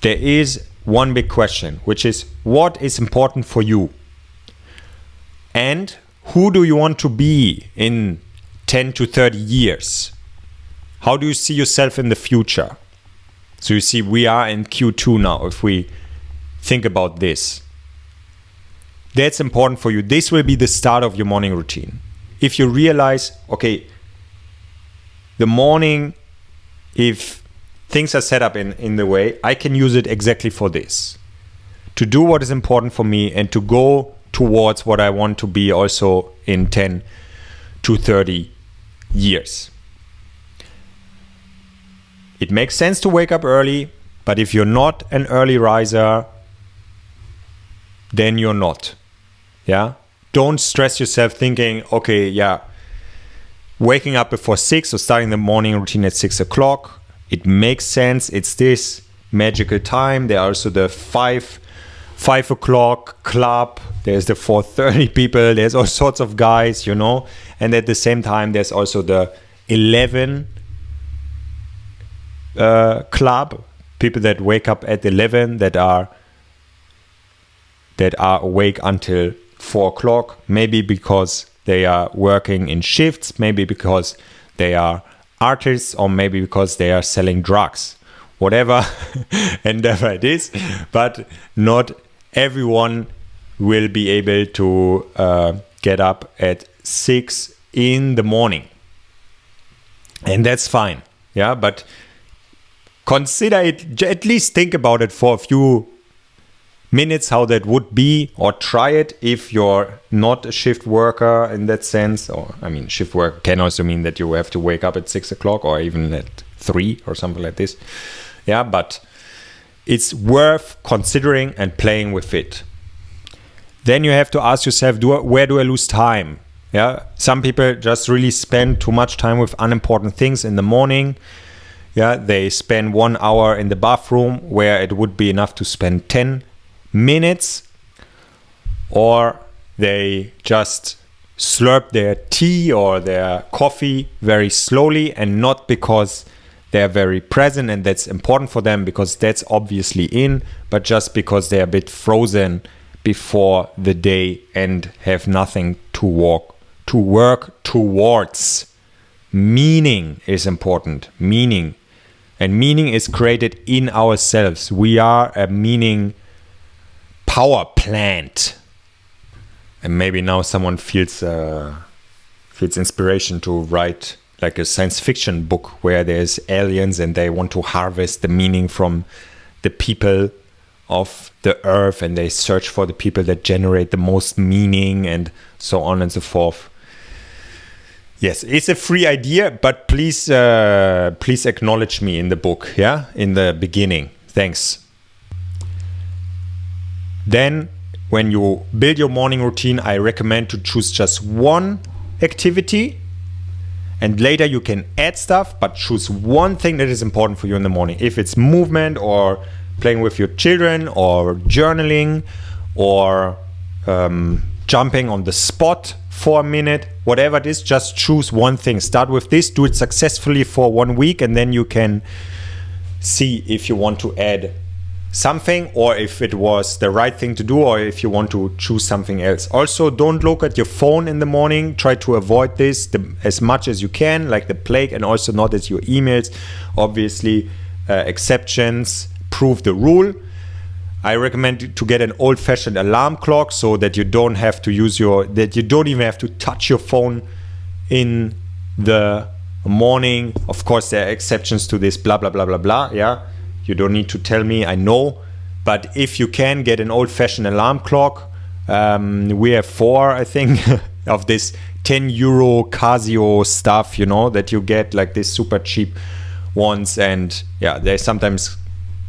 there is one big question, which is what is important for you? And who do you want to be in 10 to 30 years? How do you see yourself in the future? So you see, we are in Q2 now, if we think about this. That's important for you. This will be the start of your morning routine. If you realize, okay, the morning, if things are set up in the way, I can use it exactly for this. To do what is important for me and to go towards what I want to be also in 10 to 30 years. It makes sense to wake up early, but if you're not an early riser, then you're not. Yeah? Don't stress yourself thinking, okay, yeah, waking up before 6 or starting the morning routine at 6 o'clock. It makes sense. It's this magical time. There are also the 5 o'clock club. There's the 4:30 people. There's all sorts of guys, you know. And at the same time, there's also the 11 club. People that wake up at 11 that are awake until 4 o'clock. Maybe because they are working in shifts. Maybe because they are artists, or maybe because they are selling drugs. Whatever endeavor it is. But not everyone will be able to get up at 6 in the morning. And that's fine. Yeah, but consider it, at least think about it for a few minutes how that would be, or try it if you're not a shift worker in that sense. Or, I mean, shift work can also mean that you have to wake up at 6 o'clock or even at 3 or something like this. Yeah, but it's worth considering and playing with it. Then you have to ask yourself, where do I lose time? Yeah, some people just really spend too much time with unimportant things in the morning. Yeah, they spend 1 hour in the bathroom where it would be enough to spend 10 minutes, or they just slurp their tea or their coffee very slowly, and not because they're very present and that's important for them, because that's obviously in, but just because they're a bit frozen before the day and have nothing to work towards. Meaning is important. Meaning. And meaning is created in ourselves. We are a meaning power plant. And maybe now someone feels inspiration to write like a science fiction book where there's aliens and they want to harvest the meaning from the people of the earth, and they search for the people that generate the most meaning, and so on and so forth. Yes, it's a free idea, but please acknowledge me in the book, yeah, in the beginning. Thanks. Then, when you build your morning routine, I recommend to choose just one activity, and later you can add stuff, but choose one thing that is important for you in the morning. If it's movement, or playing with your children, or journaling, or jumping on the spot for a minute, whatever it is, just choose one thing. Start with this, do it successfully for 1 week, and then you can see if you want to add something, or if it was the right thing to do, or if you want to choose something else. Also, don't look at your phone in the morning. Try to avoid this as much as you can, like the plague, and also not at your emails. Obviously, exceptions prove the rule. I recommend to get an old-fashioned alarm clock, so that you don't have to that you don't even have to touch your phone in the morning. Of course, there are exceptions to this, blah, blah, blah, blah, blah. Yeah, you don't need to tell me, I know. But if you can get an old-fashioned alarm clock, we have 4, I think, of this 10 euro Casio stuff, you know, that you get, like this super cheap ones. And yeah, they sometimes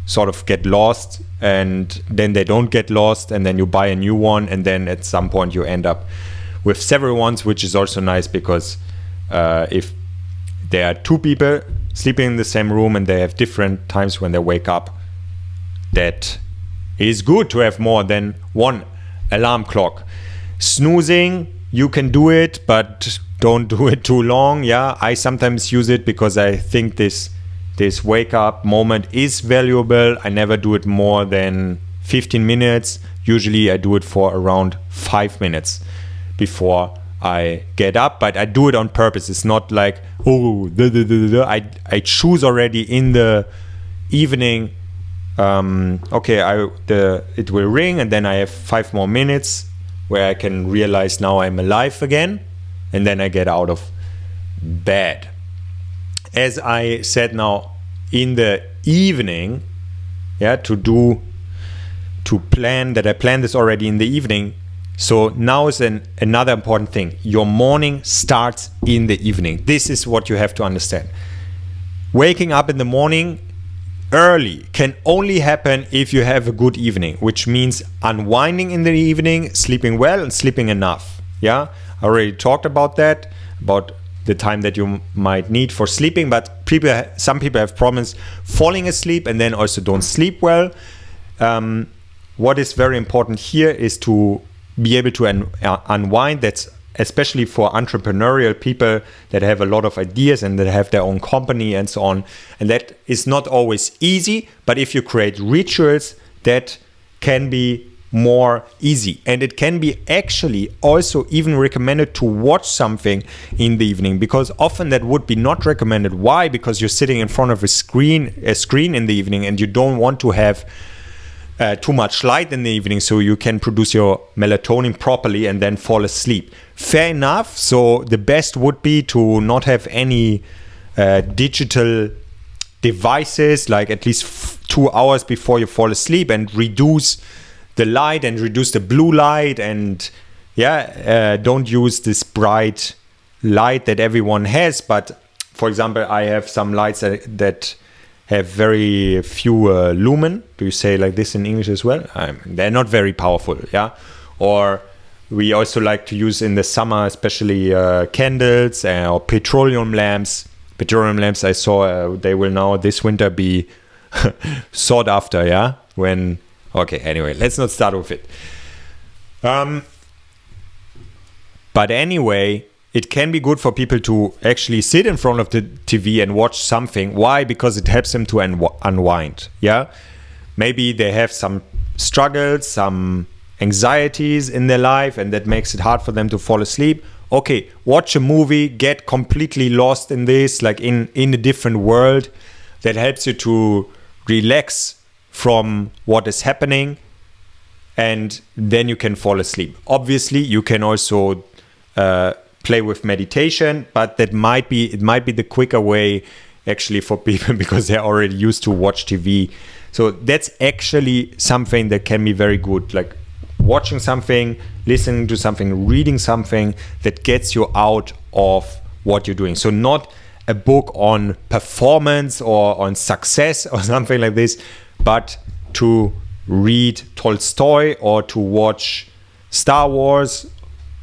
sort of get lost, and then they don't get lost, and then you buy a new one, and then at some point you end up with several ones, which is also nice, because if there are 2 people sleeping in the same room and they have different times when they wake up. That is good to have more than one alarm clock. Snoozing, you can do it, but don't do it too long. Yeah, I sometimes use it because I think this wake up moment is valuable. I never do it more than 15 minutes. Usually I do it for around 5 minutes before I get up, but I do it on purpose. It's not like, I choose already in the evening, it will ring and then I have 5 more minutes where I can realize now I'm alive again, and then I get out of bed. As I said now, in the evening, I plan this already in the evening. So now is another important thing. Your morning starts in the evening. This is what you have to understand. Waking up in the morning early can only happen if you have a good evening, which means unwinding in the evening, sleeping well and sleeping enough. Yeah, I already talked about that, about the time that you might need for sleeping, but some people have problems falling asleep and then also don't sleep well. What is very important here is to be able to unwind. That's especially for entrepreneurial people that have a lot of ideas and that have their own company and so on. And that is not always easy, but if you create rituals, that can be more easy. And it can be actually also even recommended to watch something in the evening, because often that would be not recommended. Why? Because you're sitting in front of a screen in the evening and you don't want to have too much light in the evening so you can produce your melatonin properly and then fall asleep. Fair enough. So the best would be to not have any digital devices, like at least 2 hours before you fall asleep, and reduce the light and reduce the blue light, and don't use this bright light that everyone has. But for example, I have some lights that have very few lumen. Do you say like this in English as well? They're not very powerful, Or we also like to use in the summer, especially candles or petroleum lamps. Petroleum lamps, I saw they will now this winter be sought after, Anyway, let's not start with it. But anyway, it can be good for people to actually sit in front of the TV and watch something. Why? Because it helps them to unwind. Maybe they have some struggles, some anxieties in their life, and that makes it hard for them to fall asleep. Okay, watch a movie, get completely lost in this, like in a different world. That helps you to relax from what is happening, and then you can fall asleep. Obviously, you can also play with meditation, but it might be the quicker way actually for people because they're already used to watch TV. So that's actually something that can be very good, like watching something, listening to something, reading something that gets you out of what you're doing. So not a book on performance or on success or something like this, but to read Tolstoy or to watch Star Wars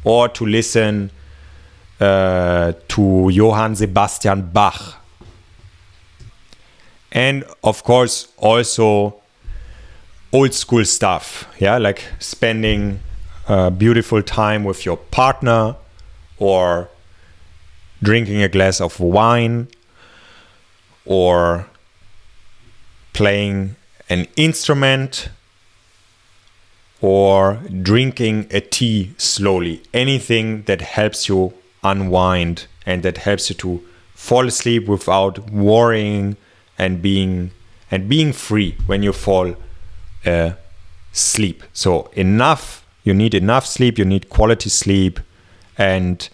or to listen to Johann Sebastian Bach. And of course also old school stuff, like spending beautiful time with your partner or drinking a glass of wine or playing an instrument or drinking a tea slowly. Anything that helps you unwind and that helps you to fall asleep without worrying and being free when you fall asleep. So you need enough sleep, you need quality sleep, and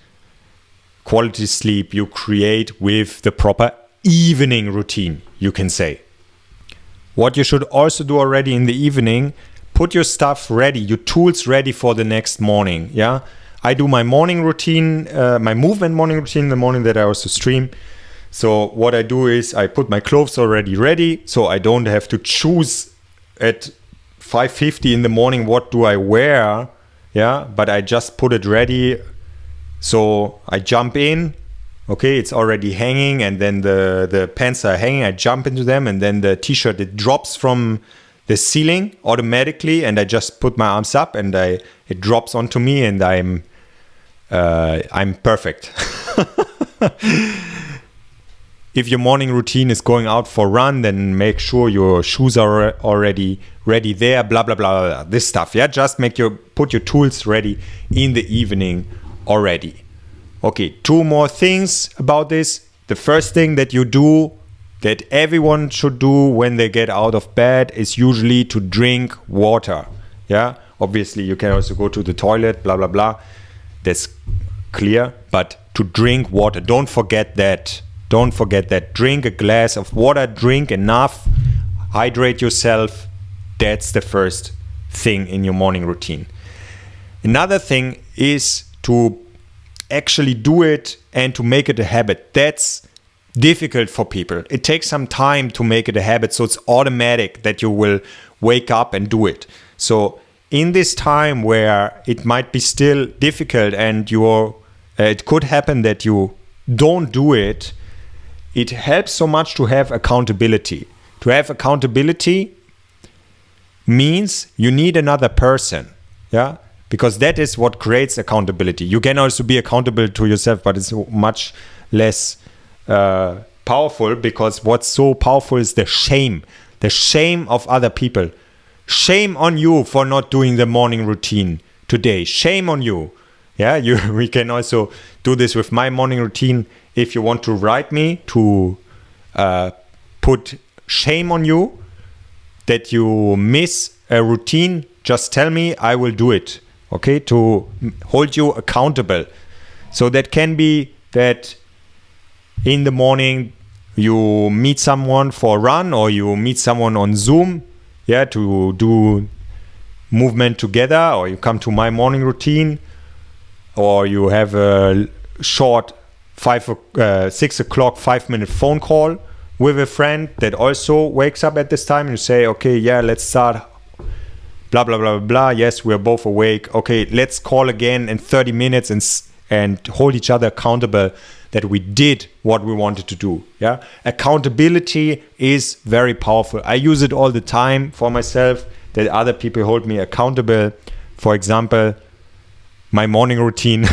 quality sleep you create with the proper evening routine, you can say. What you should also do already in the evening, put your stuff ready, your tools ready for the next morning. I do my morning routine, my movement morning routine in the morning that I also stream. So what I do is I put my clothes already ready, so I don't have to choose at 5:50 in the morning what do I wear, but I just put it ready. So I jump in, Okay, it's already hanging, and then the pants are hanging. I jump into them, and then the t-shirt, it drops from the ceiling automatically, and I just put my arms up, and it drops onto me, and I'm perfect. If your morning routine is going out for a run, then make sure your shoes are already ready there, blah, blah, blah, blah, this stuff. Yeah, just put your tools ready in the evening already. Okay, 2 more things about this. The first thing that you do, that everyone should do when they get out of bed, is usually to drink water. Yeah, obviously you can also go to the toilet, blah, blah, blah. That's clear, but to drink water, don't forget that. Don't forget that. Drink a glass of water, drink enough, hydrate yourself. That's the first thing in your morning routine. Another thing is to actually do it and to make it a habit. That's difficult for people. It takes some time to make it a habit, so it's automatic that you will wake up and do it. So in this time where it might be still difficult and it could happen that you don't do it, it helps so much to have accountability. To have accountability means you need another person, yeah, because that is what creates accountability. You can also be accountable to yourself, but it's much less powerful, because what's so powerful is the shame of other people. Shame on you for not doing the morning routine today. Shame on you. Yeah, we can also do this with my morning routine. If you want to write me to put shame on you that you miss a routine, just tell me, I will do it. Okay, to hold you accountable. So that can be that in the morning you meet someone for a run, or you meet someone on Zoom, yeah, to do movement together, or you come to my morning routine, or you have a short 6 o'clock 5-minute phone call with a friend that also wakes up at this time, and you say, okay, yeah, let's start, blah, blah, blah, blah. Yes, we're both awake. Okay, let's call again in 30 minutes and hold each other accountable that we did what we wanted to do. Yeah, accountability is very powerful. I use it all the time for myself, that other people hold me accountable. For example, my morning routine,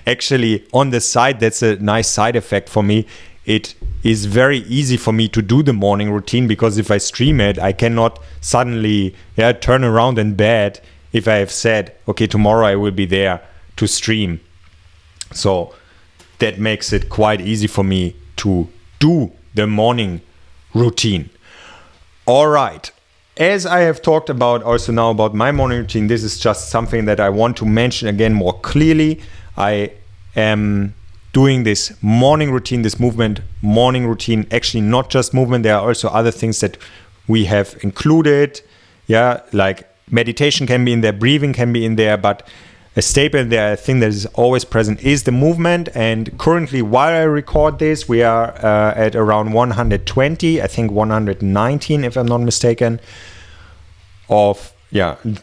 actually on the side, that's a nice side effect for me. It is very easy for me to do the morning routine, because if I stream it, I cannot suddenly turn around in bed if I have said, okay, tomorrow I will be there to stream. So that makes it quite easy for me to do the morning routine. All right. As I have talked about also now about my morning routine, this is just something that I want to mention again more clearly. I am doing this morning routine, this movement morning routine, actually not just movement, there are also other things that we have included. Yeah, like meditation can be in there, breathing can be in there, but a staple in there, a thing that is always present, is the movement. And currently, while I record this, we are at around 120, I think 119, if I'm not mistaken, of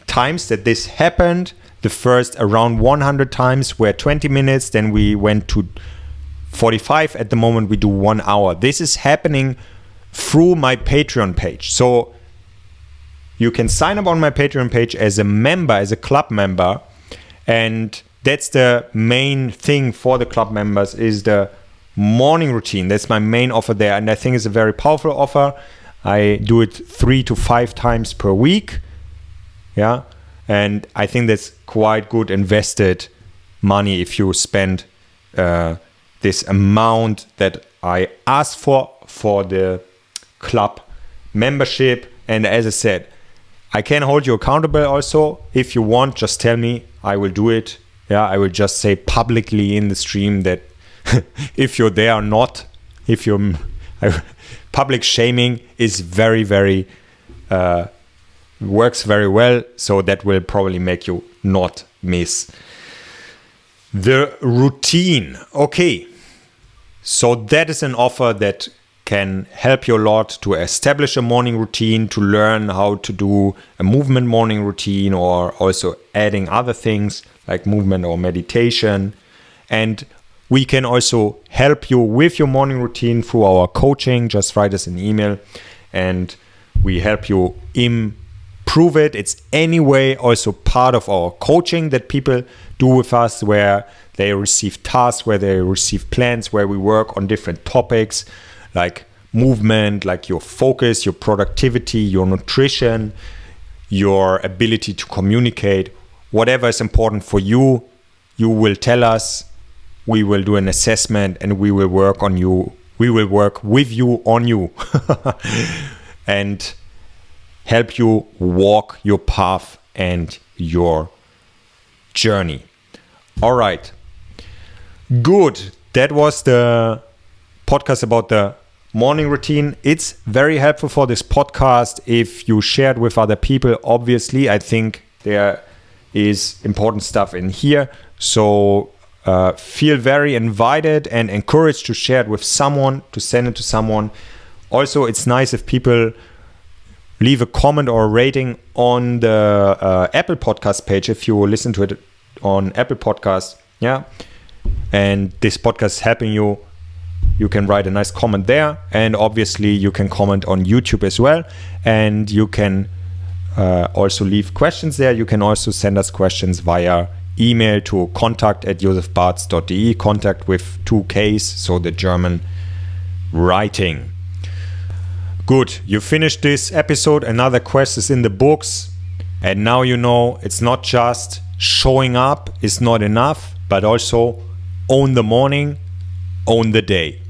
times that this happened. The first around 100 times were 20 minutes, then we went to 45. At the moment, we do 1 hour. This is happening through my Patreon page. So you can sign up on my Patreon page as a member, as a club member. And that's the main thing for the club members, is the morning routine. That's my main offer there. And I think it's a very powerful offer. I do it 3 to 5 times per week. Yeah. And I think that's quite good invested money if you spend this amount that I ask for the club membership. And as I said, I can hold you accountable also. If you want, just tell me, I will do it. Yeah, I will just say publicly in the stream that if you're there or not, public shaming is very, very, works very well. So that will probably make you not miss the routine. Okay. So that is an offer that can help you a lot to establish a morning routine, to learn how to do a movement morning routine, or also adding other things like movement or meditation. And We can also help you with your morning routine through our coaching. Just write us an email and we help you improve it. It's anyway also part of our coaching that people do with us, where they receive tasks, where they receive plans, where we work on different topics like movement, like your focus, your productivity, your nutrition, your ability to communicate. Whatever is important for you, you will tell us. We will do an assessment and we will work on you. We will work with you on you and help you walk your path and your journey. All right. Good. That was the podcast about the morning routine. It's very helpful for this podcast if you share it with other people. Obviously, I think there is important stuff in here. So feel very invited and encouraged to share it with someone, to send it to someone. Also, it's nice if people leave a comment or a rating on the Apple Podcast page if you listen to it on Apple Podcast. Yeah. And this podcast is helping you. You can write a nice comment there. And obviously, you can comment on YouTube as well. And you can also leave questions there. You can also send us questions via email to contact@josefbartz.de, contact with 2 Ks, so the German writing. Good, you finished this episode. Another quest is in the books. And now you know it's not just showing up is not enough, but also own the morning, own the day.